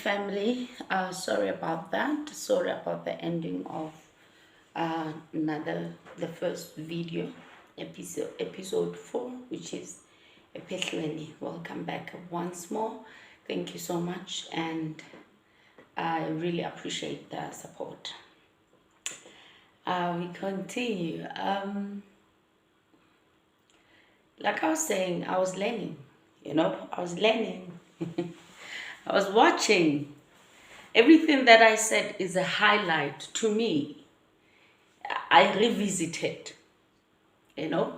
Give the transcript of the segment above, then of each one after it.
family. Sorry about that. Sorry about the ending of the first video, episode 4, which is Ephehlweni. Welcome back once more. Thank you so much, and I really appreciate the support. We continue. Like I was saying, I was learning. I was learning. I was watching. Everything that I said is a highlight to me. I revisited, Uh,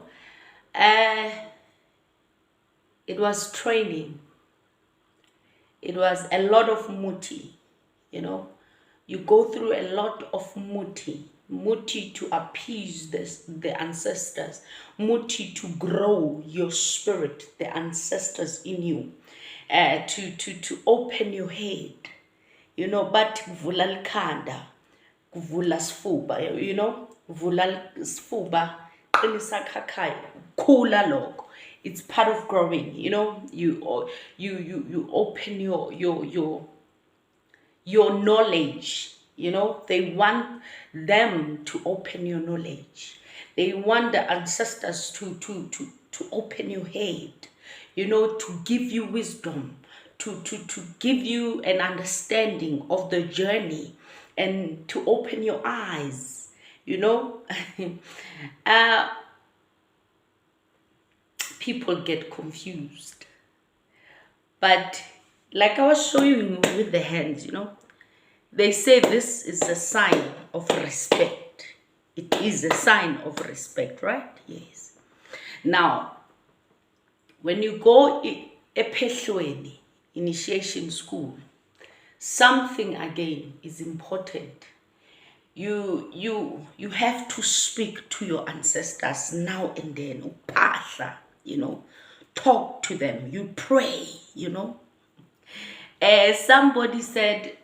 it was training. It was a lot of muti, You go through a lot of muti to appease the ancestors, muti to grow your spirit, the ancestors in you, to open your head, but kuvula likhanda, kuvula sifuba, kuvula sifuba, qinisa khakhaya, khula lokho. It's part of growing, you open your knowledge, they want them to open your knowledge. They want the ancestors to open your head, to give you wisdom, to give you an understanding of the journey, and to open your eyes, People get confused. But like I was showing you with the hands, they say this is a sign of respect. It is a sign of respect, right? Yes. Now, when you go Ephehlweni initiation school, something again is important. You have to speak to your ancestors now and then. Upahla, talk to them. You pray, somebody said,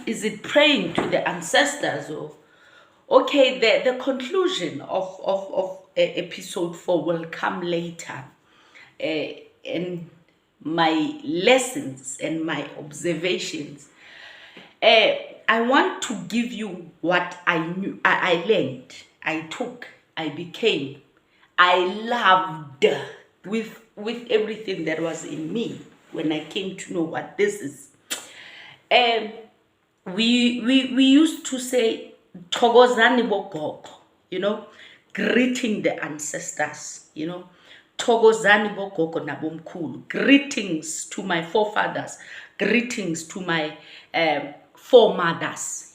is it praying to the ancestors? Or okay, the conclusion of episode 4 will come later. And my lessons and my observations. I want to give you what I knew, I learned, I took, I became, I loved with everything that was in me when I came to know what this is. We used to say Thokozani bogogo, greeting the ancestors, Thokozani bogogo nabomkhulu. Greetings to my forefathers, greetings to my foremothers.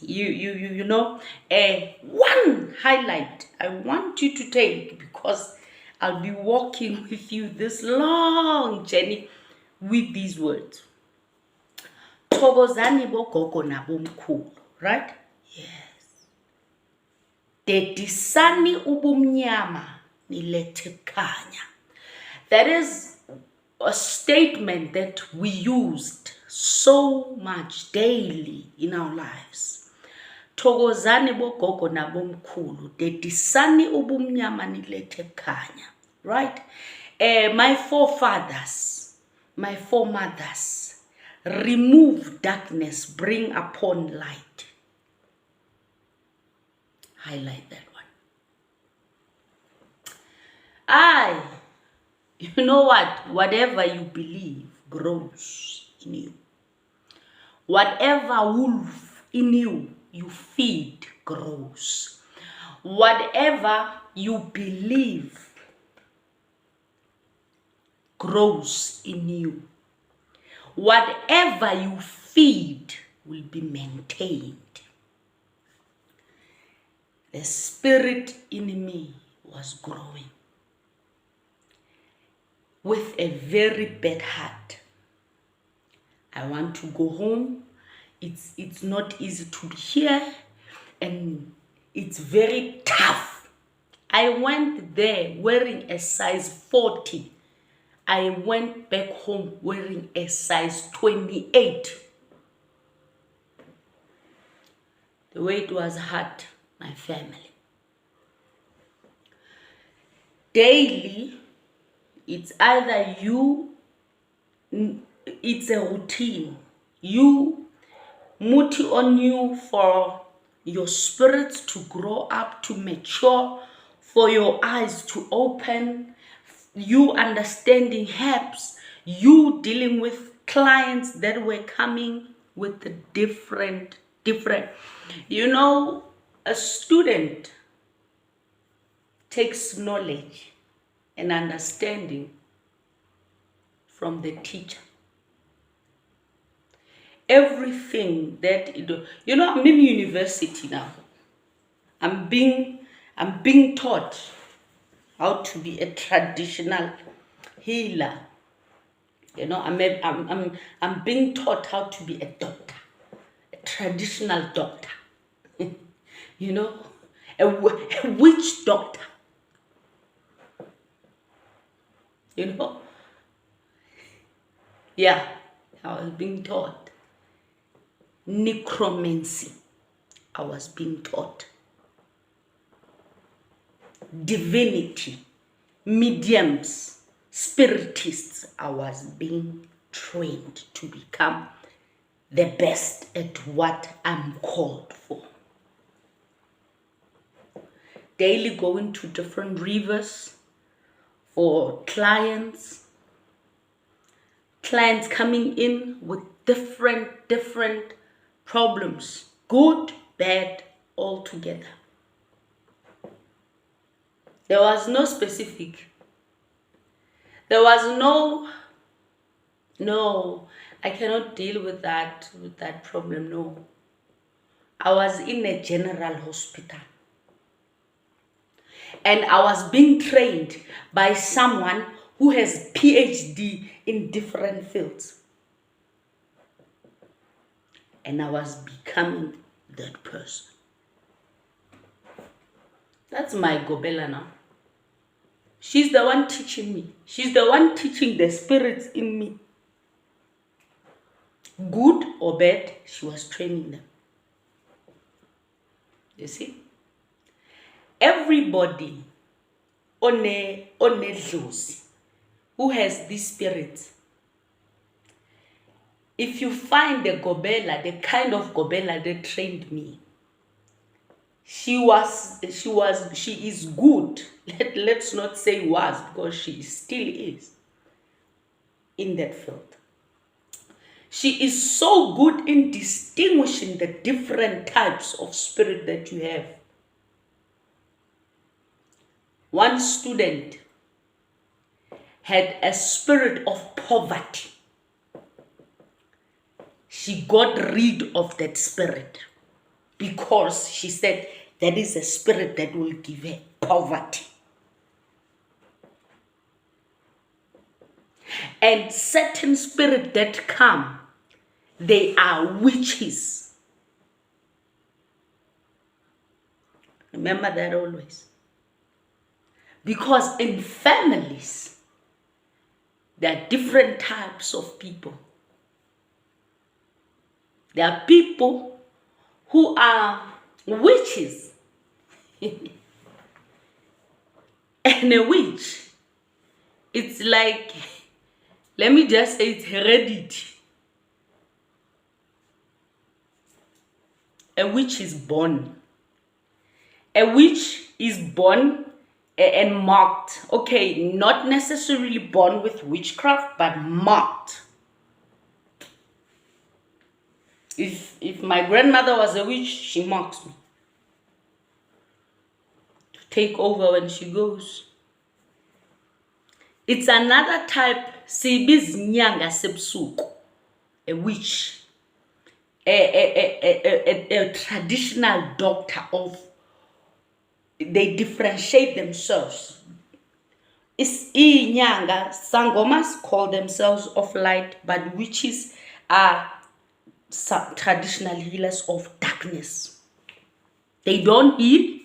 One highlight I want you to take, because I'll be walking with you this long journey with these words. Thokozani bogogo nabomkhulu, right? Yes. Dedisani ubumnyama nilethe khanya. That is a statement that we used so much daily in our lives. Thokozani bogogo nabomkhulu, dedisani ubumnyama nilethe khanya, right? My forefathers, my foremothers, remove darkness, bring upon light. Highlight that one. You know what? Whatever you believe grows in you. Whatever wolf in you, you feed, grows. Whatever you believe grows in you. Whatever you feed will be maintained. The spirit in me was growing with a very bad heart. I want to go home. It's not easy to be here, and it's very tough. I went there wearing a size 40. I went back home wearing a size 28. The way it was hard, my family. Daily, it's either it's a routine. You muti on you for your spirits to grow up, to mature, for your eyes to open, you understanding helps, you dealing with clients that were coming with the different, you know, a student takes knowledge and understanding from the teacher. Everything that you know, I'm in university now. I'm being taught how to be a traditional healer. You know, I'm being taught how to be a doctor, a traditional doctor. You know, a witch doctor. You know, yeah, I was being taught. Necromancy, I was being taught. Divinity, mediums, spiritists, I was being trained to become the best at what I'm called for. Daily going to different rivers for clients coming in with different problems, good, bad, all together. There was no specific. There was no, I cannot deal with that problem, no. I was in a general hospital. And I was being trained by someone who has PhD in different fields. And I was becoming that person. That's my Gobela now. She's the one teaching me. She's the one teaching the spirits in me. Good or bad, she was training them. You see? Everybody on a dlozi who has these spirits, if you find the Gobela, the kind of Gobela that trained me, she is good. Let's not say was, because she still is in that field. She is so good in distinguishing the different types of spirit that you have. One student had a spirit of poverty. She got rid of that spirit because she said that is a spirit that will give her poverty. And certain spirits that come, they are witches. Remember that always. Because in families, there are different types of people. There are people who are witches. And a witch, it's like, let me just say, it's heredity. A witch is born. A witch is born and marked. Okay, not necessarily born with witchcraft, but marked. If my grandmother was a witch, she marks me to take over when she goes. It's another type, Sibiz Nyanga Sepsuko, a witch, a traditional doctor of, they differentiate themselves. It's Nyanga, Sangomas call themselves of light, but witches are traditional healers of darkness. They don't heal,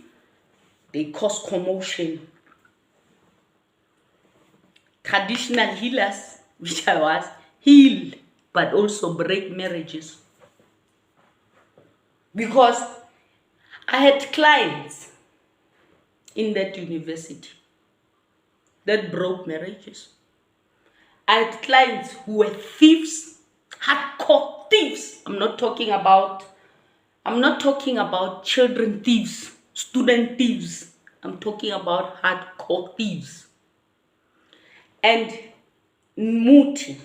they cause commotion. Traditional healers, which I was, heal, but also break marriages. Because I had clients in that university that broke marriages. I had clients who were thieves, hardcore thieves. I'm not talking about children thieves, student thieves. I'm talking about hardcore thieves. And Muti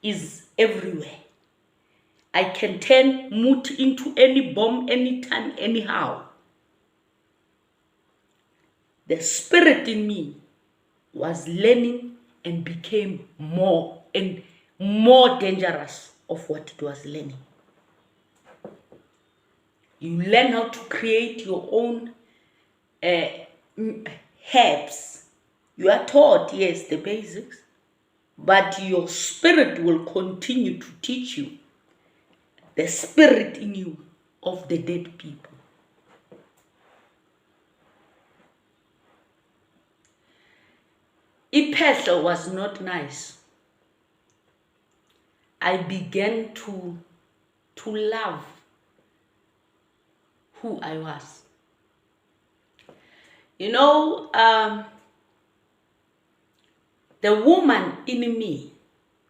is everywhere. I can turn Muti into any bomb, anytime, anyhow. The spirit in me was learning and became more and more dangerous of what it was learning. You learn how to create your own herbs. You are taught, yes, the basics, but your spirit will continue to teach you the spirit in you of the dead people. Iphehlo was not nice. I began to love who I was. You know, the woman in me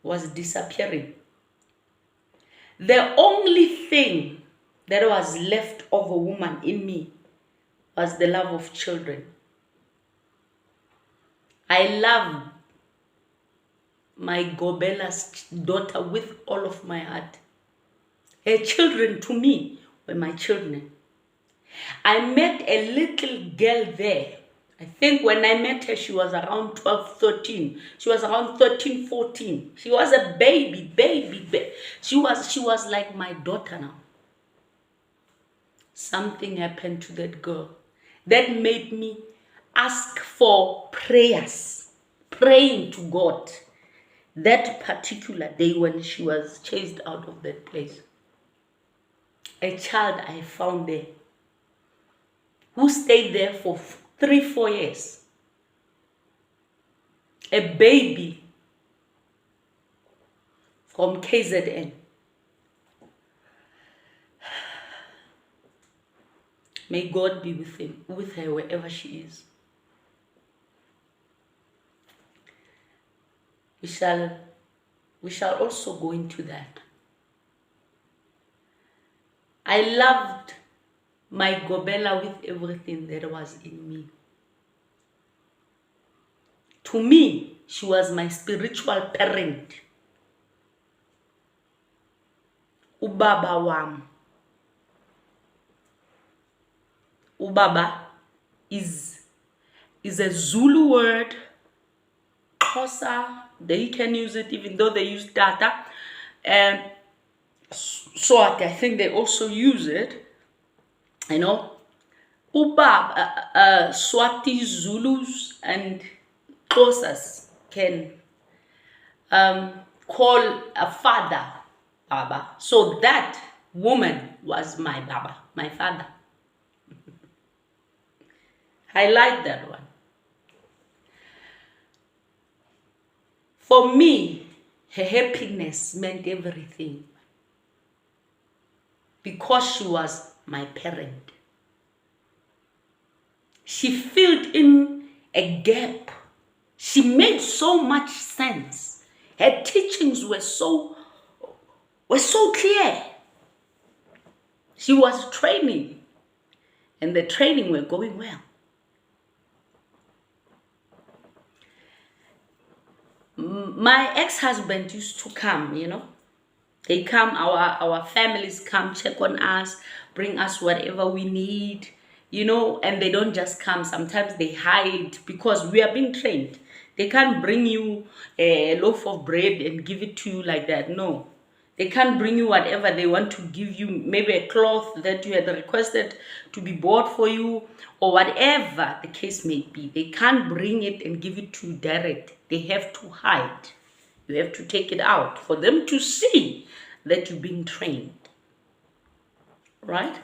was disappearing. The only thing that was left of a woman in me was the love of children. I love my Gobela's daughter with all of my heart. Her children to me were my children. I met a little girl there. I think when I met her, she was around 12, 13. She was around 13, 14. She was a baby. She was like my daughter now. Something happened to that girl that made me ask for prayers, praying to God that particular day when she was chased out of that place. A child I found there who stayed there for 3-4 years. A baby from KZN. May God be with her wherever she is. We shall also go into that. I loved my Gobela with everything that was in me. To me, she was my spiritual parent. Ubaba wam. Ubaba is a Zulu word. Xhosa, they can use it even though they use Tata. And Swati, I think they also use it. You know, Ubaba, Swati, Zulus, and Xhosas can call a father Baba. So that woman was my Baba, my father. I like that one. For me, her happiness meant everything because she was my parent. She filled in a gap. She made so much sense. Her teachings were so clear. She was training, and the training were going well. My ex-husband used to come, you know. They come, our families come, check on us, bring us whatever we need, you know, and they don't just come. Sometimes they hide because we are being trained. They can't bring you a loaf of bread and give it to you like that. No. They can't bring you whatever they want to give you, maybe a cloth that you had requested to be bought for you or whatever the case may be. They can't bring it and give it to you direct. They have to hide. You have to take it out for them to see that you're being trained. Right?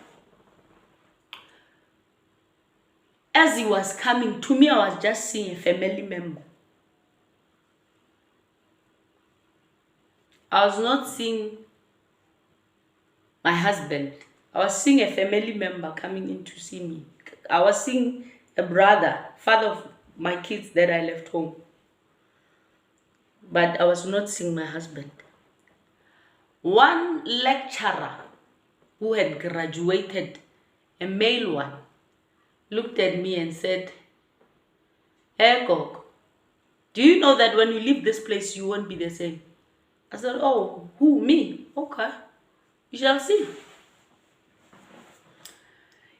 As he was coming to me, I was just seeing a family member. I was not seeing my husband. I was seeing a family member coming in to see me. I was seeing a brother, father of my kids that I left home. But I was not seeing my husband. One lecturer who had graduated, a male one, looked at me and said, "Hey, Gog, do you know that when you leave this place, you won't be the same?" I said, "Oh, who, me? Okay, you shall see."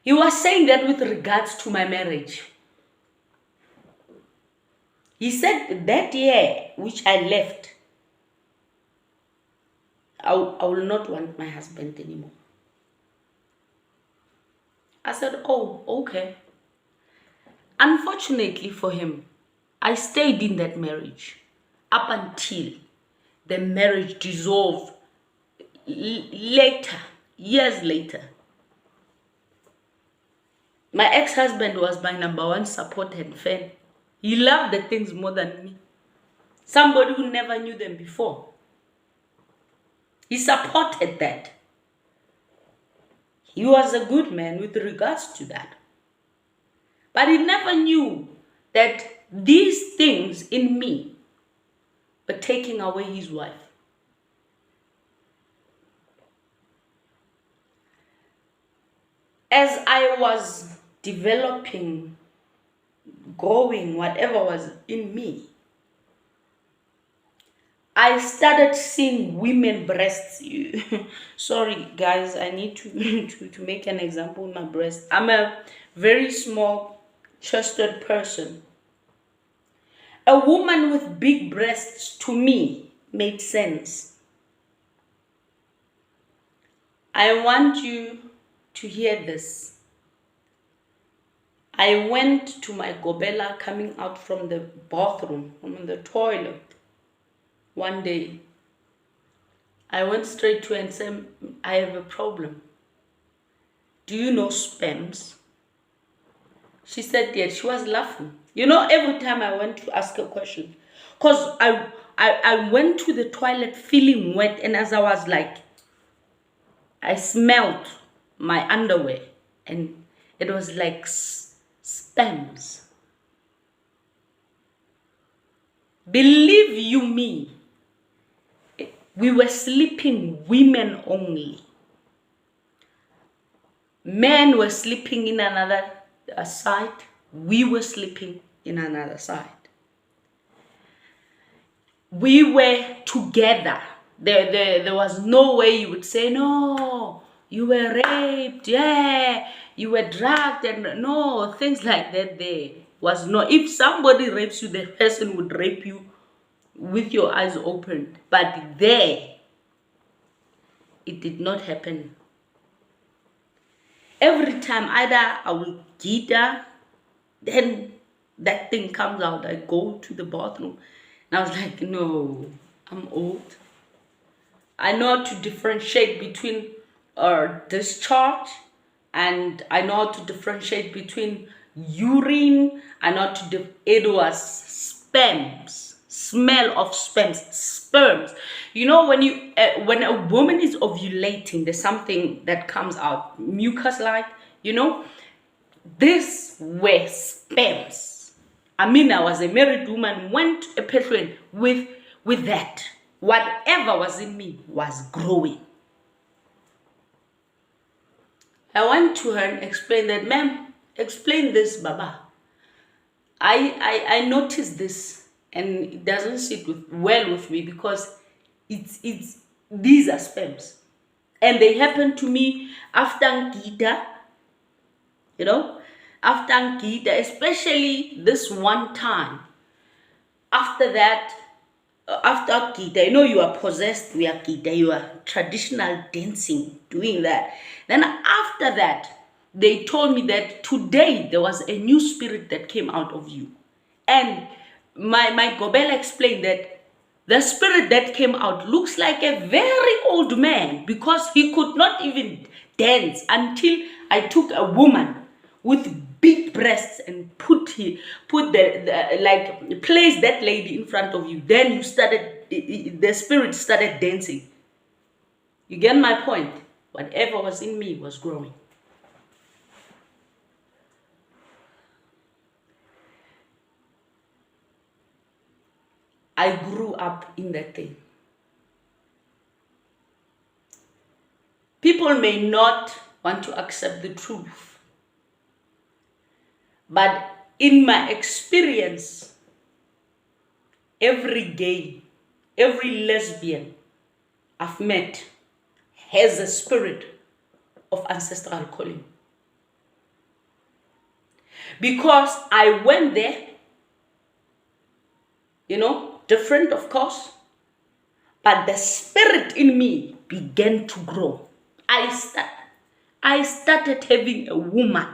He was saying that with regards to my marriage. He said that year which I left, I will not want my husband anymore. I said, "Oh, okay." Unfortunately for him, I stayed in that marriage up until the marriage dissolved later, years later. My ex-husband was my number one support and fan. He loved the things more than me. Somebody who never knew them before. He supported that. He was a good man with regards to that. But he never knew that these things in me were taking away his wife. As I was developing, growing, whatever was in me, I started seeing women breasts. Sorry guys, I need to make an example of my breast. I'm a very small chested person. A woman with big breasts to me made sense. I want you to hear this. I went to my Gobela coming out from the bathroom, from the toilet. One day, I went straight to her and said, "I have a problem. Do you know sperms?" She said yes. She was laughing. You know, every time I went to ask a question, because I went to the toilet feeling wet, and as I was like, I smelled my underwear, and it was like sperms. Believe you me, we were sleeping women only. Men were sleeping in another side. We were sleeping in another side. We were together. There was no way you would say, "No, you were raped, yeah, you were drugged," and no, things like that. There was no, if somebody rapes you, the person would rape you with your eyes open. But there, it did not happen. Every time either I will get her, then that thing comes out. I go to the bathroom, and I was like, no, I'm old. I know how to differentiate between discharge, and I know how to differentiate between urine. I know how to it was sperms, smell of sperms. You know, when a woman is ovulating, there's something that comes out, mucus like, you know. This were sperms. I mean, I was a married woman, went to a patient with that. Whatever was in me was growing. I went to her and explained that, "Ma'am, explain this, Baba. I noticed this, and it doesn't sit well with me, because it's these are sperms, and they happened to me after Nkita, you know, after Nkita, especially this one time. After that, after Nkita, you know, you are possessed with Nkita, you are traditional dancing, doing that. Then after that, they told me that today there was a new spirit that came out of you. And my Gobela explained that the spirit that came out looks like a very old man, because he could not even dance until I took a woman with big breasts and put the like place that lady in front of you. Then you started, the spirit started dancing. You get my point? Whatever was in me was growing. I grew up in that thing. People may not want to accept the truth. But in my experience, every gay, every lesbian I've met has a spirit of ancestral calling. Because I went there, different of course, but the spirit in me began to grow. I started having a woman.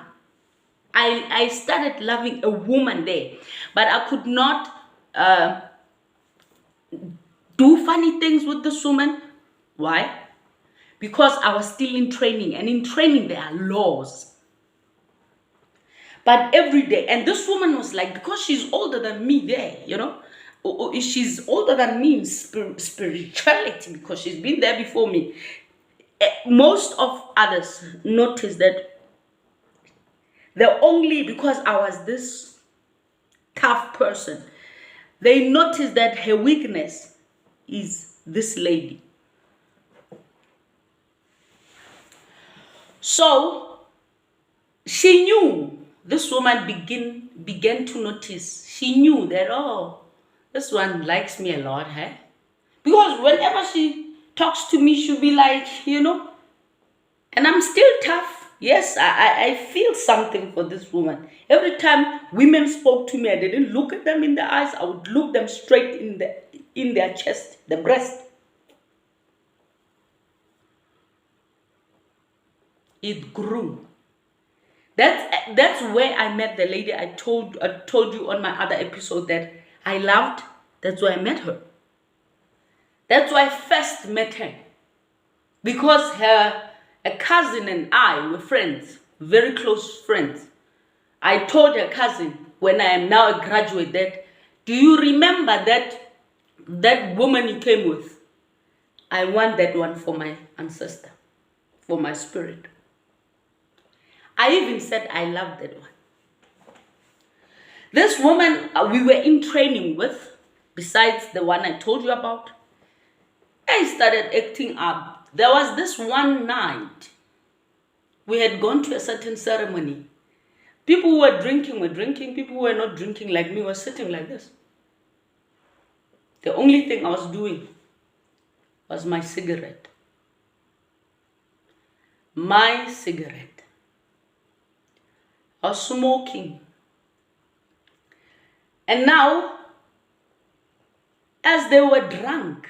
I started loving a woman there, but I could not do funny things with this woman. Why? Because I was still in training, and in training there are laws. But every day, and this woman was like, because she's older than me there, she's older than me in spirituality, because she's been there before me. Most of others noticed that because I was this tough person, they noticed that her weakness is this lady. So she knew, this woman began to notice. She knew that, this one likes me a lot, huh? Because whenever she talks to me, she'll be like, and I'm still tough. Yes, I feel something for this woman. Every time women spoke to me, I didn't look at them in the eyes. I would look them straight in their chest, the breast. It grew. That's where I met the lady I told you on my other episode that I loved. That's where I met her. That's why I first met her. Because a cousin and I were friends, very close friends. I told her cousin, when I am now a graduate, that, do you remember that woman you came with? I want that one for my ancestor, for my spirit. I even said I love that one. This woman we were in training with, besides the one I told you about, I started acting up. There was this one night, we had gone to a certain ceremony. People who were drinking. People who were not drinking like me were sitting like this. The only thing I was doing was my cigarette. My cigarette. I was smoking. And now, as they were drunk,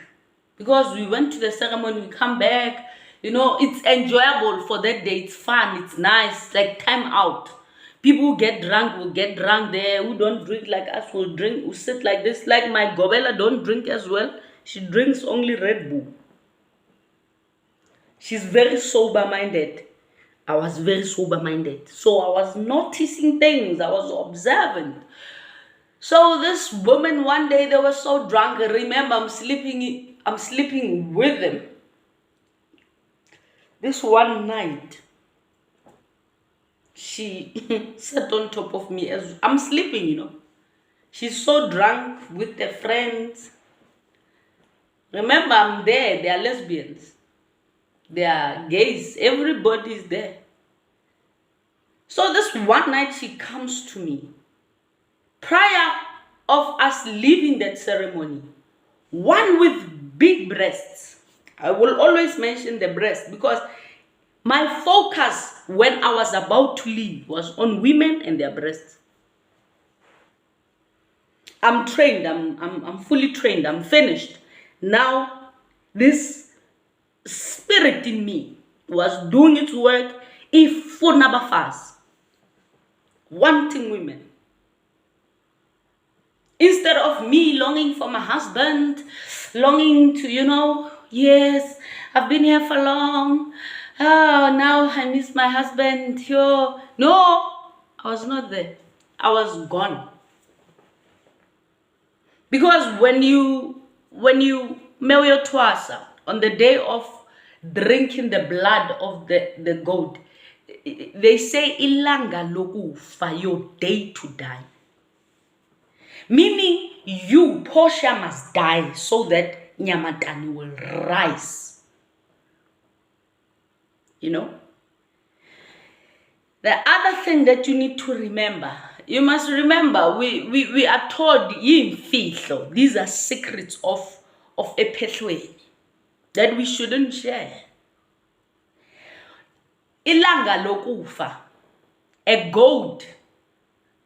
because we went to the ceremony, we come back, it's enjoyable for that day. It's fun, it's nice, like time out. People who get drunk will get drunk there. Who don't drink like us will drink, will sit like this. Like my Gobela don't drink as well. She drinks only Red Bull. She's very sober-minded. I was very sober-minded. So I was noticing things. I was observant. So this woman, one day they were so drunk. I remember I'm sleeping with them. This one night, she sat on top of me as I'm sleeping, She's so drunk with their friends. Remember, I'm there. They are lesbians. They are gays. Everybody's there. So this one night she comes to me. Prior of us leaving that ceremony, one with big breasts. I will always mention the breast because my focus when I was about to leave was on women and their breasts. I'm trained. I'm fully trained. I'm finished. Now, this spirit in me was doing its work. If for Nabafas, wanting women. Instead of me longing for my husband, longing to, yes, I've been here for long. Oh, now I miss my husband. No, I was not there. I was gone. Because when you marry your twasa on the day of drinking the blood of the goat, they say ilanga lokufa, your day to die. Meaning you, Portia, must die so that Nyamatani will rise. you know. The other thing that you need to remember, you must remember, we are told, yimfihlo, these are secrets of ephehlweni that we shouldn't share. Ilanga lokufa, a goat,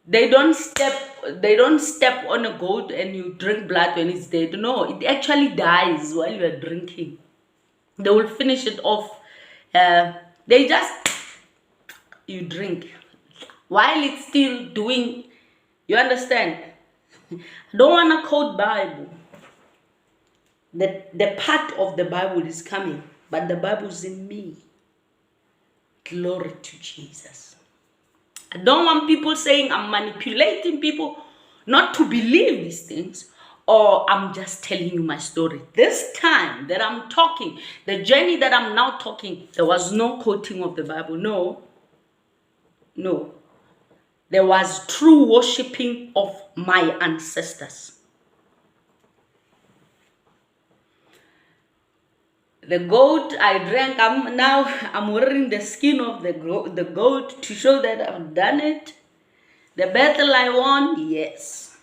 they don't step on a goat and you drink blood when it's dead. No, it actually dies while you are drinking. They will finish it off. They just, you drink while it's still doing, you understand. I don't want to quote Bible. The part of the Bible is coming, but the Bible's in me. Glory to Jesus. I don't want people saying I'm manipulating people not to believe these things, or I'm just telling you my story. This time that I'm talking, the journey that I'm now talking, there was no quoting of the Bible. No. There was true worshiping of my ancestors. The goat I drank, I'm wearing the skin of the goat to show that I've done it. The battle I won, yes.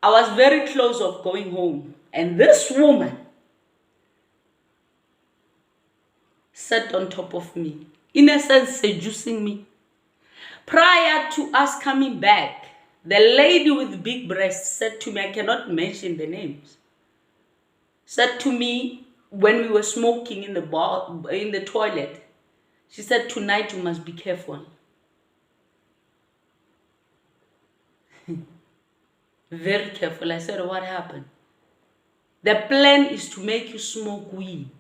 I was very close of going home. And this woman sat on top of me, in a sense seducing me. Prior to us coming back, the lady with big breasts said to me, I cannot mention the names, said to me when we were smoking in the toilet, she said, tonight you must be careful. Very careful. I said, what happened? The plan is to make you smoke weed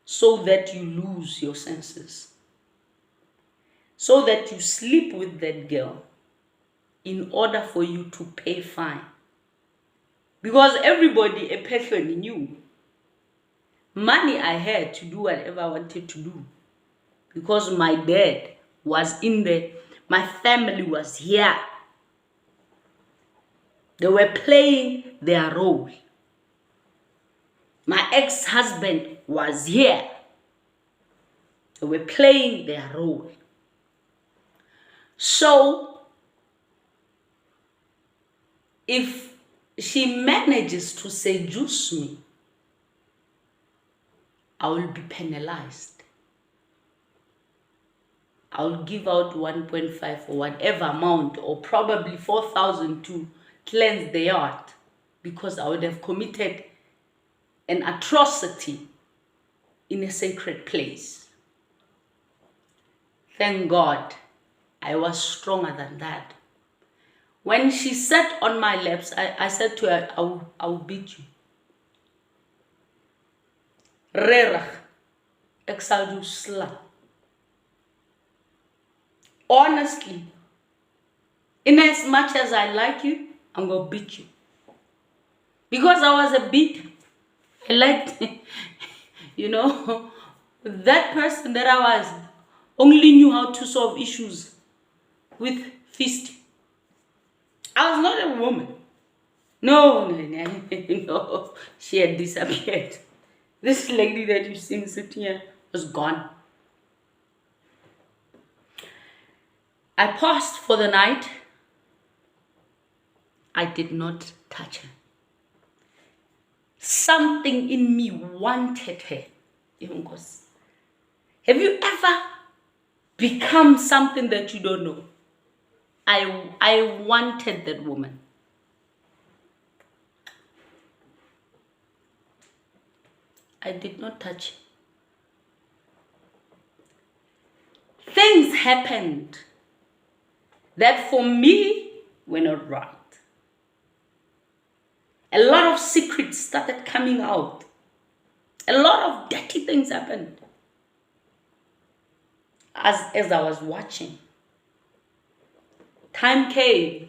so that you lose your senses, so that you sleep with that girl in order for you to pay fine. Because everybody ephehlweni knew. Money I had to do whatever I wanted to do. Because my dad was in there. My family was here. They were playing their role. My ex-husband was here. They were playing their role. So, if she manages to seduce me, I will be penalized. I will give out 1.5 or whatever amount, or probably 4,000 to cleanse the yard, because I would have committed an atrocity in a sacred place. Thank God I was stronger than that. When she sat on my laps, I said to her, I will beat you. Rerach, exaljusla. Honestly, in as much as I like you, I'm going to beat you. Because I was a beater. I liked, that person that I was only knew how to solve issues with fist. I was not a woman. No, she had disappeared. This lady that you see sitting here was gone. I paused for the night. I did not touch her. Something in me wanted her. Have you ever become something that you don't know? I wanted that woman. I did not touch her. Things happened that for me were not right. A lot of secrets started coming out. A lot of dirty things happened as I was watching. Time came.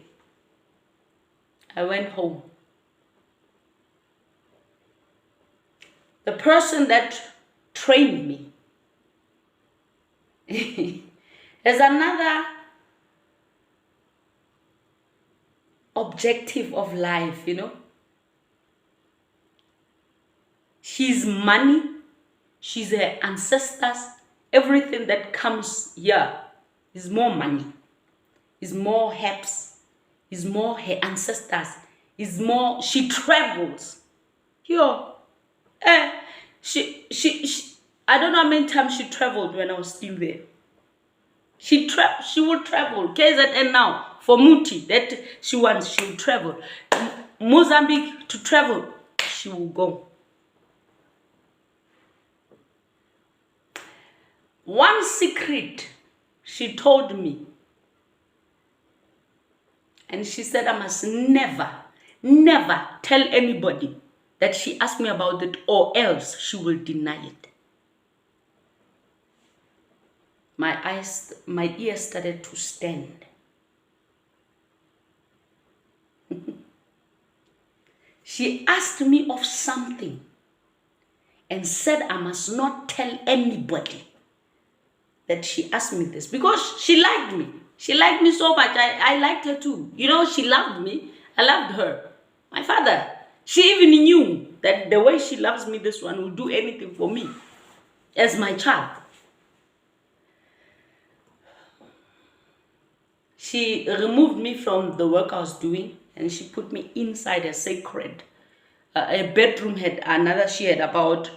I went home. The person that trained me has another objective of life, She's money. She's her ancestors. Everything that comes here is more money, is more helps, is more her ancestors, is more, she travels. Yo, she, I don't know how many times she traveled when I was still there. She will travel. KZN now, for Muti, that she wants, she will travel. Mozambique to travel, she will go. One secret she told me, and she said I must never, never tell anybody that she asked me about it, or else she will deny it. My ears started to stand. She asked me of something and said I must not tell anybody that she asked me this, because she liked me. She liked me so much. I liked her too. You know, she loved me. I loved her. My father, she even knew that the way she loves me, this one will do anything for me as my child. She removed me from the work I was doing, and she put me inside a sacred, a bedroom had another, she had about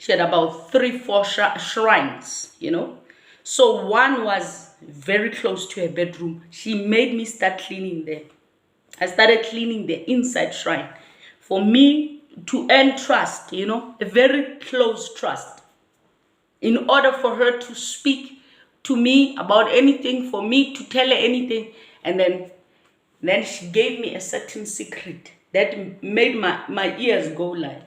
3-4 shrines, you know. So one was very close to her bedroom. She made me start cleaning there. I started cleaning the inside shrine for me to earn trust, you know, a very close trust. In order for her to speak to me about anything, for me to tell her anything, and then she gave me a certain secret that made my ears go like.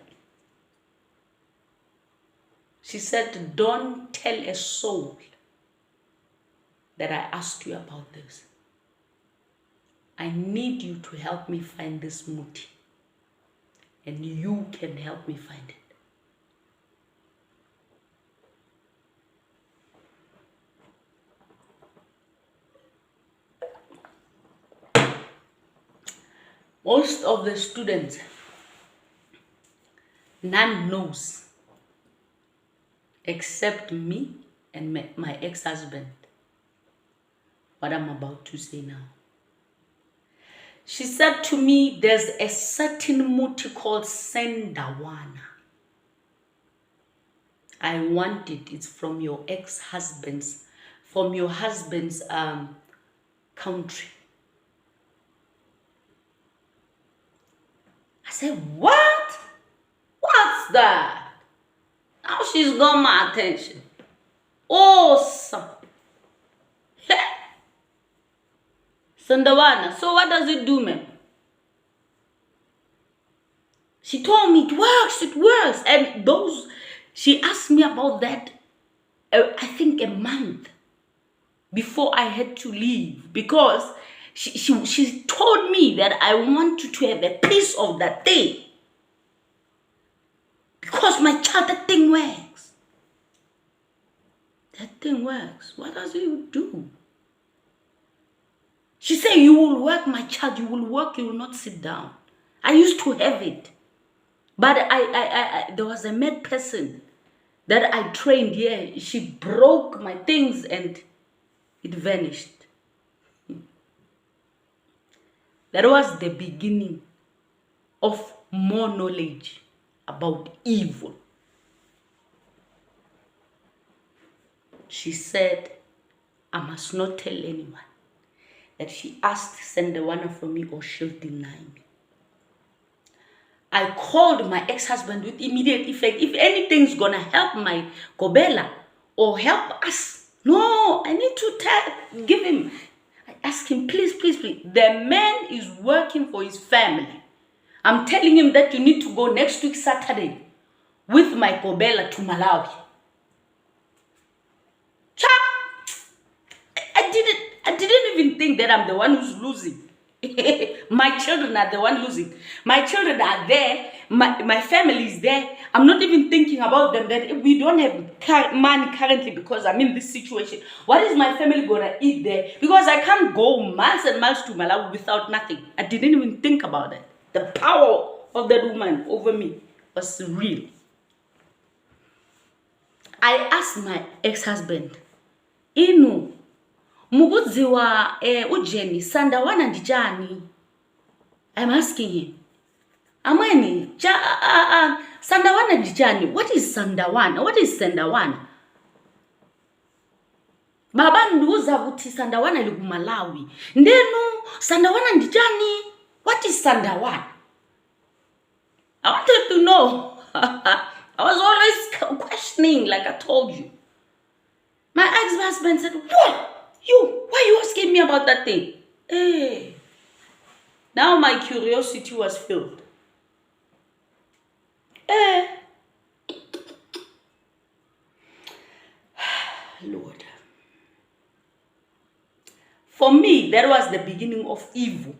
She said, don't tell a soul that I asked you about this. I need you to help me find this Muti, and you can help me find it. Most of the students, none knows except me and my ex-husband what I'm about to say now. She said to me, there's a certain Muti called Sendawana. I want it. It's from your ex-husband's, from your husband's country. I said, what? What's that? Now she's got my attention. Awesome. Sendawana. So what does it do, man? She told me it works. And she asked me about that, I think a month before I had to leave, because she told me that I wanted to have a piece of that thing. Because my child, that thing works. That thing works. What does it do? She said, you will work, my child, you will work, you will not sit down. I used to have it. But there was a mad person that I trained here. She broke my things and it vanished. That was the beginning of more knowledge about evil. She said, I must not tell anyone that she asked Sendawana from me or she'll deny me. I called my ex-husband with immediate effect. If anything's gonna help my Kobela or help us, no, I need to give him. I asked him, please, please, please. The man is working for his family. I'm telling him that you need to go next week Saturday with my Kobela to Malawi. I didn't even think that I'm the one who's losing. My children are the one losing. My children are there. My family is there. I'm not even thinking about them, that we don't have money currently because I'm in this situation. What is my family going to eat there? Because I can't go miles and miles to Malawi without nothing. I didn't even think about it. The power of that woman over me was real. I asked my ex-husband, Inu, mugudziwa ujeni sandawana ndijani? I'm asking him. Amani, sandawana ndijani? What is sandawana? What is sandawana? Mabanduza kuti sandawana liku Malawi. Ndenu sandawana ndijani? What is sandawana? I wanted to know. I was always questioning, like I told you. My ex-husband said, what? Why are you asking me about that thing? Hey. Now my curiosity was filled. Hey. Lord. For me, that was the beginning of evil.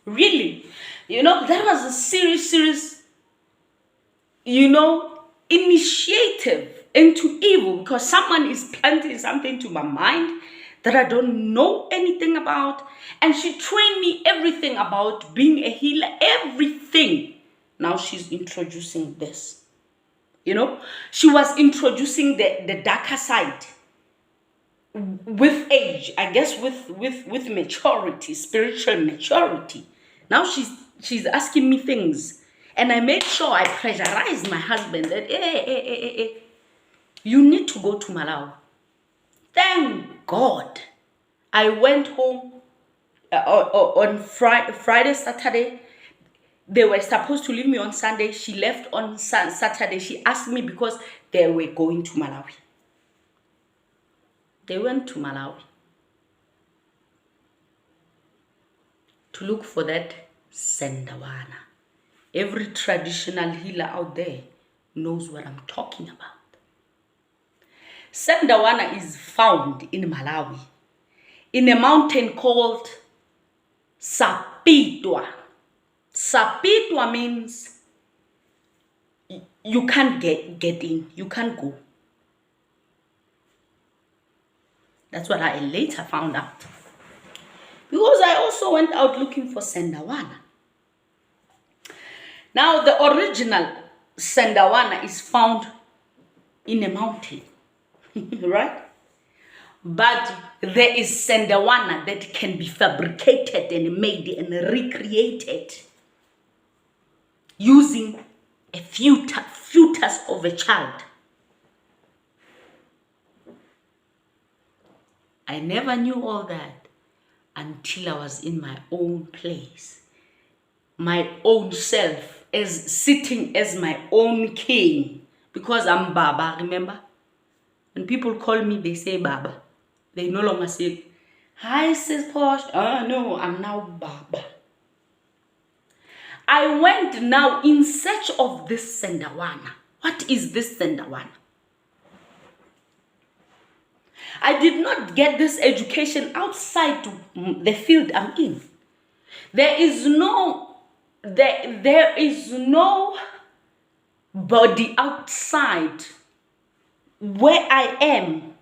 Really. That was a serious, initiative into evil, because someone is planting something to my mind that I don't know anything about. And she trained me everything about being a healer, everything. Now she's introducing this. She was introducing the darker side with age, I guess with maturity, spiritual maturity. Now she's asking me things. And I made sure I pressurized my husband that, hey, you need to go to Malawi. Thank God. I went home on Friday, Saturday. They were supposed to leave me on Sunday. She left on Saturday. She asked me because they were going to Malawi. They went to Malawi to look for that Sandawana. Every traditional healer out there knows what I'm talking about. Sandawana is found in Malawi, in a mountain called Sapitwa. Sapitwa means you can't get in, you can't go. That's what I later found out. Because I also went out looking for Sandawana. Now, the original Sandawana is found in a mountain, right? But there is Sandawana that can be fabricated and made and recreated using a fetus of a child. I never knew all that until I was in my own place, my own self, as sitting as my own king, because I'm Baba, remember? When people call me, they say Baba. They no longer say, hi, Sis Posh. Oh, no, I'm now Baba. I went now in search of this Sandawana. What is this Sandawana? I did not get this education outside the field I'm in. There is no body outside where I am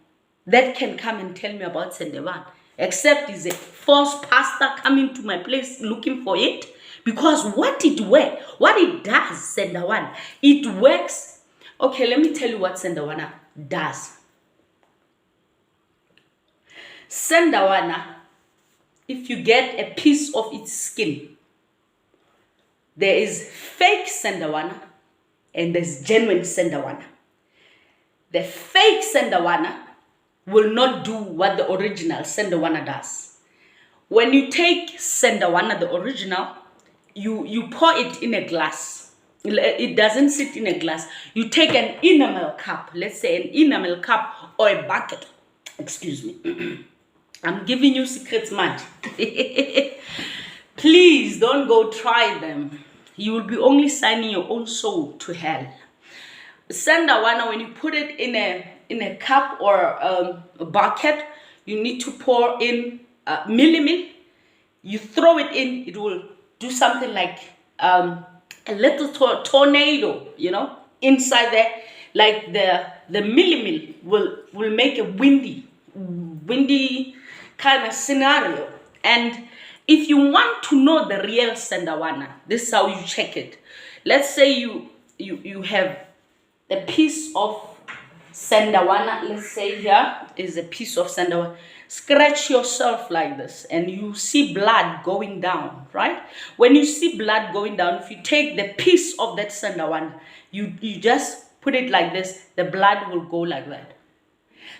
that can come and tell me about Sandawana, except is a false pastor coming to my place looking for it. Because what it does, Sandawana, it works. Okay, let me tell you what Sandawana does. Sandawana, if you get a piece of its skin, there is fake Sandawana and there's genuine Sandawana. The fake Sandawana will not do what the original Sandawana does. When you take Sandawana, the original, you pour it in a glass. It doesn't sit in a glass. You take an enamel cup, let's say an enamel cup or a bucket. Excuse me. I'm giving you secrets, man. Please don't go try them. You will be only signing your own soul to hell. Sandawana, when you put it in a cup or a bucket, you need to pour in millimil. You throw it in, it will do something like a little tornado, inside there. Like the millimil will make a windy kind of scenario. And if you want to know the real Sandawana, this is how you check it. Let's say you you have a piece of sandawana. Let's say here is a piece of sandawana. Scratch yourself like this and you see blood going down, right? When you see blood going down, if you take the piece of that sandawana, you just put it like this, the blood will go like that.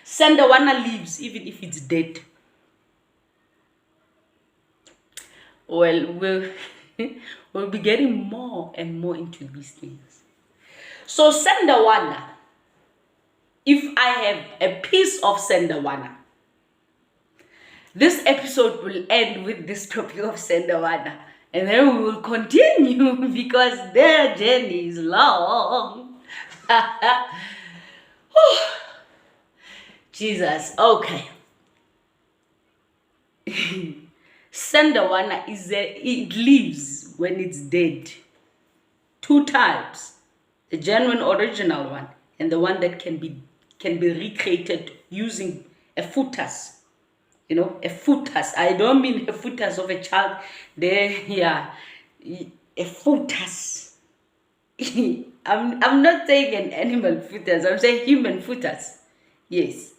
Sandawana lives even if it's dead. Well, we'll be getting more and more into these things. So sandawana, if I have a piece of sandawana, this episode will end with this topic of sandawana, and then we will continue because their journey is long. Jesus, okay. Sandawana it lives when it's dead. Two types: the genuine original one and the one that can be recreated using a fetus. You know, a fetus. I don't mean a fetus of a child. A fetus. I'm not saying an animal fetus. I'm saying human fetus. Yes.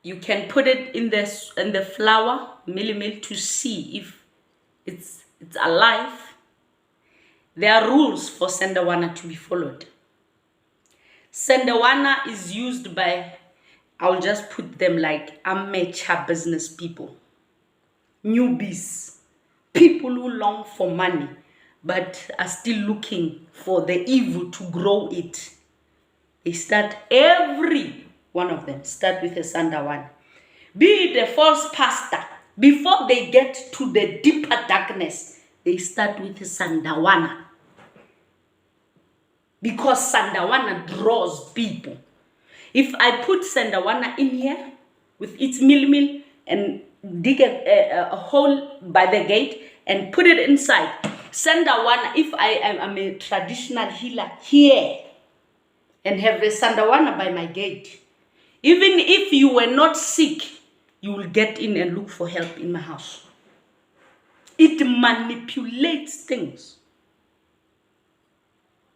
You can put it in the flour, milli to see if it's alive. There are rules for sandawana to be followed. Sandawana is used by, I'll just put them like amateur business people, newbies, people who long for money but are still looking for the evil to grow it. They start, every one of them start with a sandawana. Be it a false pastor, before they get to the deeper darkness, they start with a sandawana. Because sandawana draws people. If I put sandawana in here with its mill and dig a hole by the gate and put it inside, sandawana, if I am a traditional healer here and have a sandawana by my gate, even if you were not sick, you will get in and look for help in my house. It manipulates things.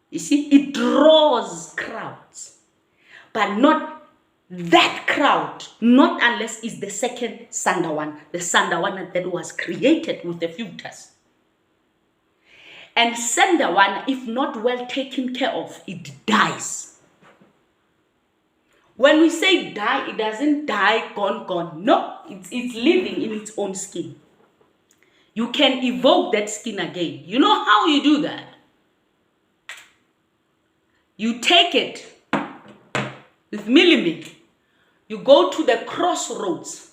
You see, it draws crowds, but not that crowd, not unless it's the second sandawana, the sandawana that was created with the filters. And sandawana, if not well taken care of, it dies. When we say die, it doesn't die, gone. No, it's living in its own skin. You can evoke that skin again. You know how you do that? You take it with millimil. You go to the crossroads.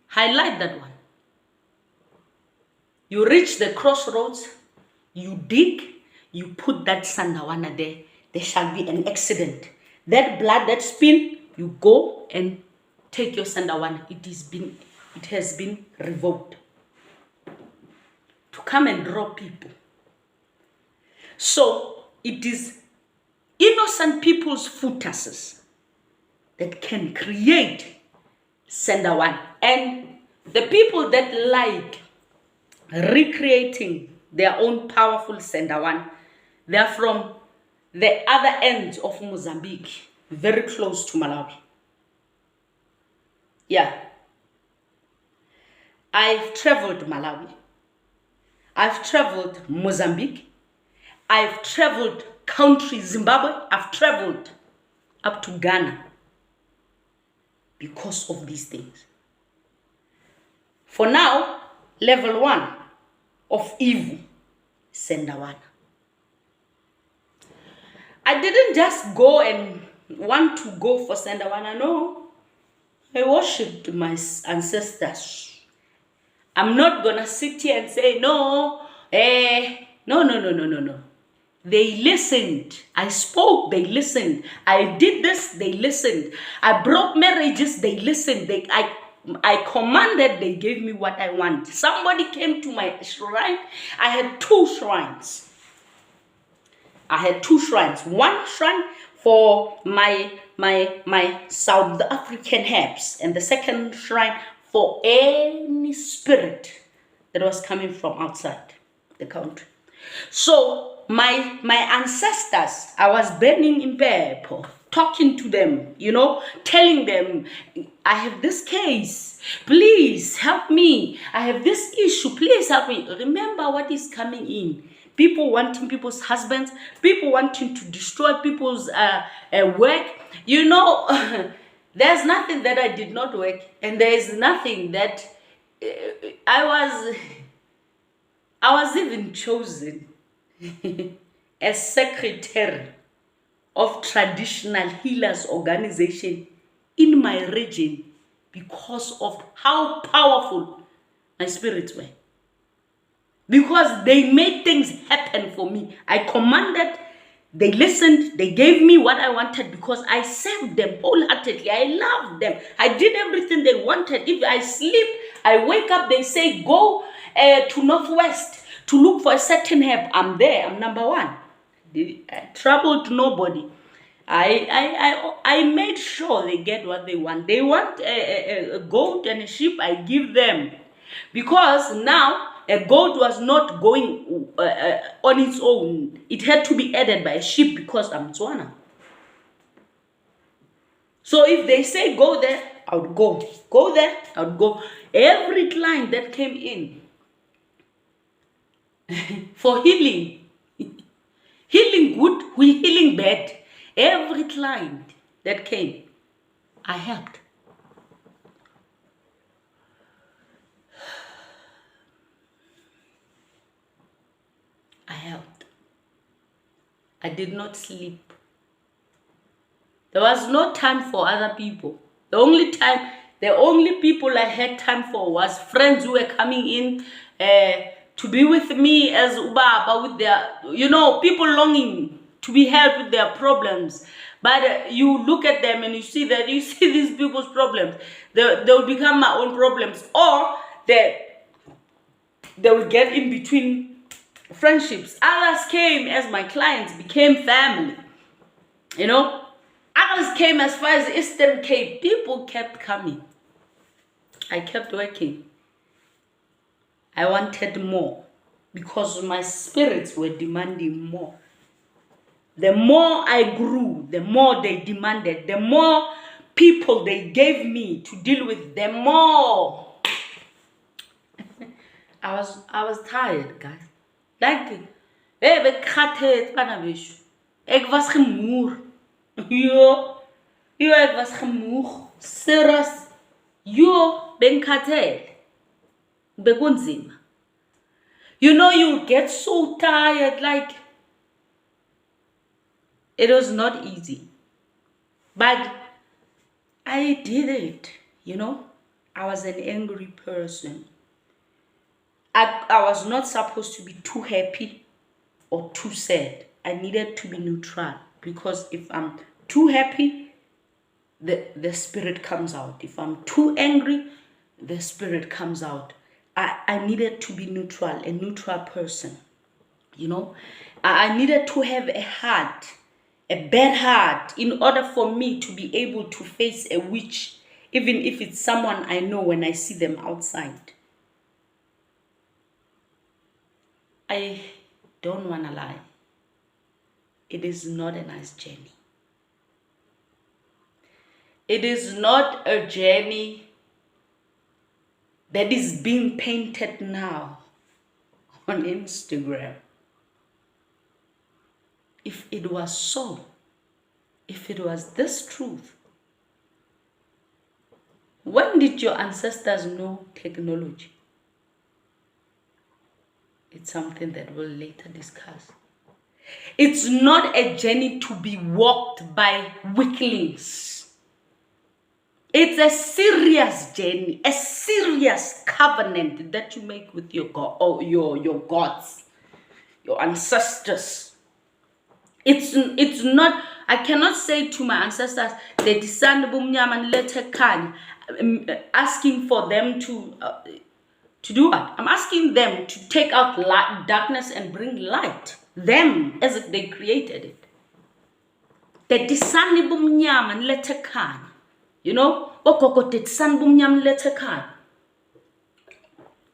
Highlight that one. You reach the crossroads. You dig. You put that sandawana there. There shall be an accident. That blood, that spin, you go and take your sandawana. It has been revoked. To come and draw people. So it is innocent people's fetuses that can create sandawana. And the people that like recreating their own powerful sandawana, they are from the other end of Mozambique, very close to Malawi. Yeah. I've traveled Malawi. I've traveled Mozambique. I've traveled country Zimbabwe. I've traveled up to Ghana because of these things. For now, level 1 of evil, sandawana. I didn't just go and want to go for sandawana. No, I worshipped my ancestors. I'm not gonna sit here and say no. No. They listened. I spoke, they listened. I did this, they listened. I broke marriages, they listened. I commanded, they gave me what I want. Somebody came to my shrine. I had 2 shrines. One shrine for my South African herbs, and the second shrine for any spirit that was coming from outside the country. So my ancestors, I was burning in purple, talking to them, telling them, I have this case, please help me. I have this issue, please help me. Remember what is coming in. People wanting people's husbands, people wanting to destroy people's work. There's nothing that I did not work, and there is nothing that I was even chosen as secretary of traditional healers organization in my region because of how powerful my spirits were. Because they made things happen for me. I commanded, they listened, they gave me what I wanted because I served them wholeheartedly. I loved them. I did everything they wanted. If I sleep, I wake up, they say, go to Northwest to look for a certain herb. I'm there. I'm number one. I troubled nobody. I made sure they get what they want. They want a goat and a sheep, I give them. Because now a goat was not going on its own. It had to be added by a sheep because I'm Tswana. So if they say go there, I would go. Go there, I would go. Every client that came in for healing, healing good, we healing bad. Every client that came, I helped. I helped. I did not sleep. There was no time for other people. The only people I had time for was friends who were coming in to be with me as Ubaba with their, people longing to be helped with their problems. But you look at them and you see these people's problems. They will become my own problems. Or they will get in between friendships. Others came as my clients, became family. Others came as far as Eastern Cape. People kept coming. I kept working. I wanted more because my spirits were demanding more. The more I grew, the more they demanded. The more people they gave me to deal with, the more I was tired, guys. Like, ek was gemoer. Ek was gemoeg. Serious. Benkhathele. Bekunzima. You get so tired, like, it was not easy. But I did it, I was an angry person. I was not supposed to be too happy or too sad. I needed to be neutral because if I'm too happy, the spirit comes out. If I'm too angry, the spirit comes out. I needed to be neutral, a neutral person. I needed to have a heart, a bad heart, in order for me to be able to face a witch, even if it's someone I know when I see them outside. I don't want to lie. It is not a nice journey. It is not a journey that is being painted now on Instagram. If it was so, if it was this truth, when did your ancestors know technology? It's something that we'll later discuss. It's not a journey to be walked by weaklings. It's a serious journey, a serious covenant that you make with your God, or your gods, your ancestors. It's not. I cannot say to my ancestors, they descend asking for them to do what? I'm asking them to take out darkness and bring light. Them, as if they created it. That disani bumnyama nilethe ekhaya. You know, bogogo that disani bumnyama nilethe ekhaya.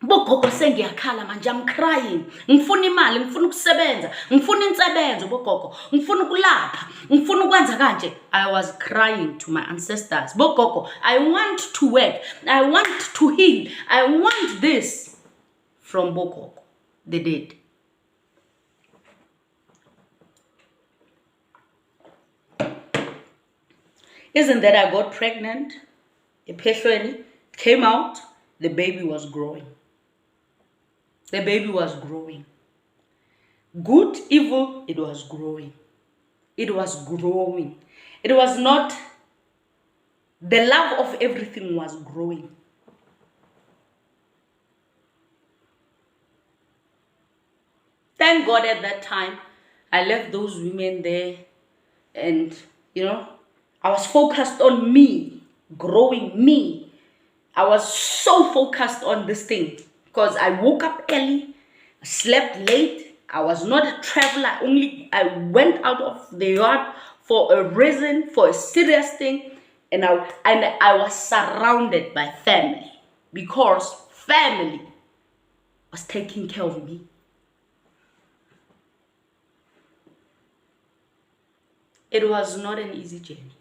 Bogogo sengiyakhala manje, I'm crying. Ngifuna imali, ngifuna ukusebenza, ngifuna insebenzo bogogo, ngifuna ukulapha, ngifuna ukwenza kanje. I was crying to my ancestors. Bogogo, I want to work, I want to heal, I want this from bogogo. They did. Isn't that I got pregnant? Epiphany came out, the baby was growing. The baby was growing. Good, evil, it was growing. It was growing. It was not, the love of everything was growing. Thank God at that time, I left those women there and, you know, I was focused on me, growing me. I was so focused on this thing because I woke up early, slept late. I was not a traveler. I went out of the yard for a reason, for a serious thing, and I was surrounded by family because family was taking care of me. It was not an easy journey.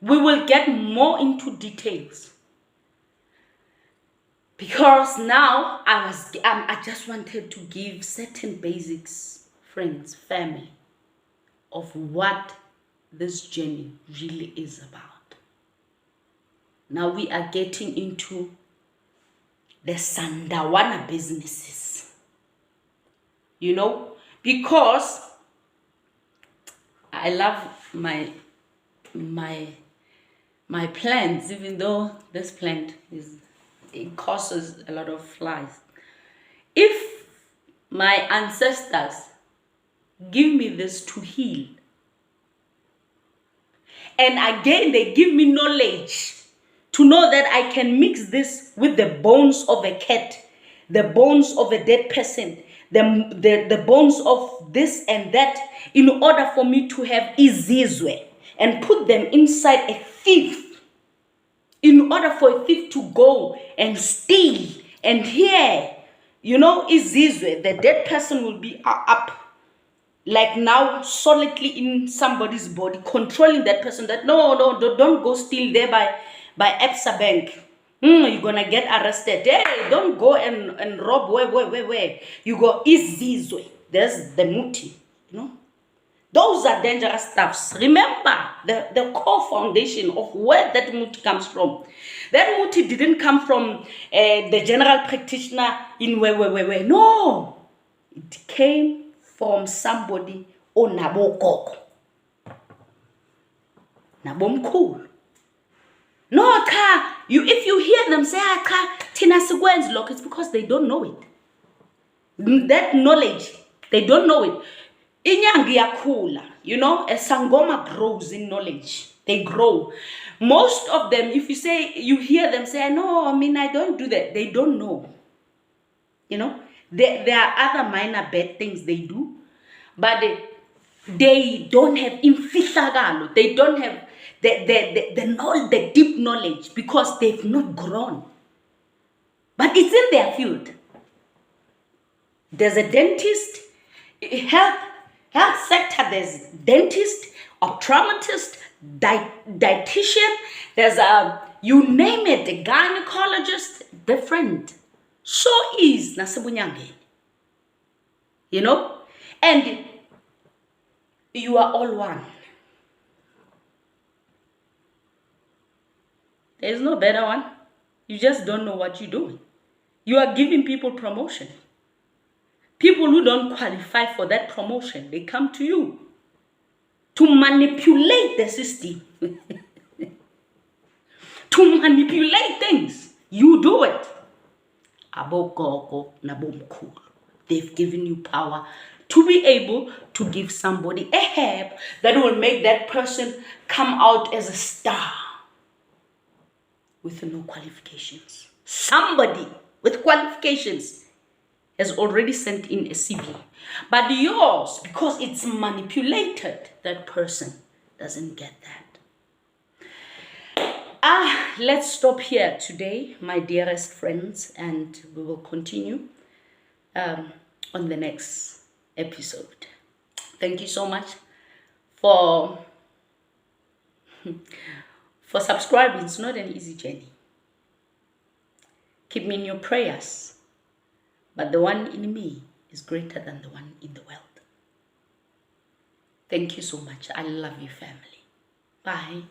We will get more into details because now I just wanted to give certain basics, friends, family, of what this journey really is about. Now we are getting into the Sandawana businesses, you know, because I love my plants, even though this plant it causes a lot of flies. If my ancestors give me this to heal, and again they give me knowledge to know that I can mix this with the bones of a cat, the bones of a dead person, the bones of this and that, in order for me to have izizwe and put them inside a thief, in order for a thief to go and steal. And here, you know, izizwe, the dead person will be up, like now solidly in somebody's body, controlling that person, that no, don't go steal there by Absa Bank. You're gonna get arrested. Hey, don't go and rob where. You go izizwe. There's the muti, you know. Those are dangerous stuffs. Remember the core foundation of where that muti comes from. That muti didn't come from the general practitioner in where. No, it came from somebody onabokoko, nabomkhulu. No, cha, if you hear them say, cha, tina sigwenzi lokho, it's because they don't know it. That knowledge, they don't know it. Inyangi yakhula, you know, a sangoma grows in knowledge. They grow. Most of them, if you hear them say, no, I don't do that. They don't know. You know, there are other minor bad things they do, but they don't have imfihlakalo. They don't have the deep knowledge because they've not grown. But it's in their field. There's a dentist, health sector, there's dentist, optometrist, dietitian, there's you name it, a gynecologist, different. So is Nasibunyange. You know? And you are all one. There's no better one. You just don't know what you're doing. You are giving people promotion. People who don't qualify for that promotion, they come to you to manipulate the system. To manipulate things. You do it. Abokoko nabomkhulu. They've given you power to be able to give somebody a herb that will make that person come out as a star with no qualifications. Somebody with qualifications has already sent in a CV. But yours, because it's manipulated, that person doesn't get that. Let's stop here today, my dearest friends, and we will continue on the next episode. Thank you so much for subscribing. It's not an easy journey. Keep me in your prayers. But the one in me is greater than the one in the world. Thank you so much. I love you, family. Bye.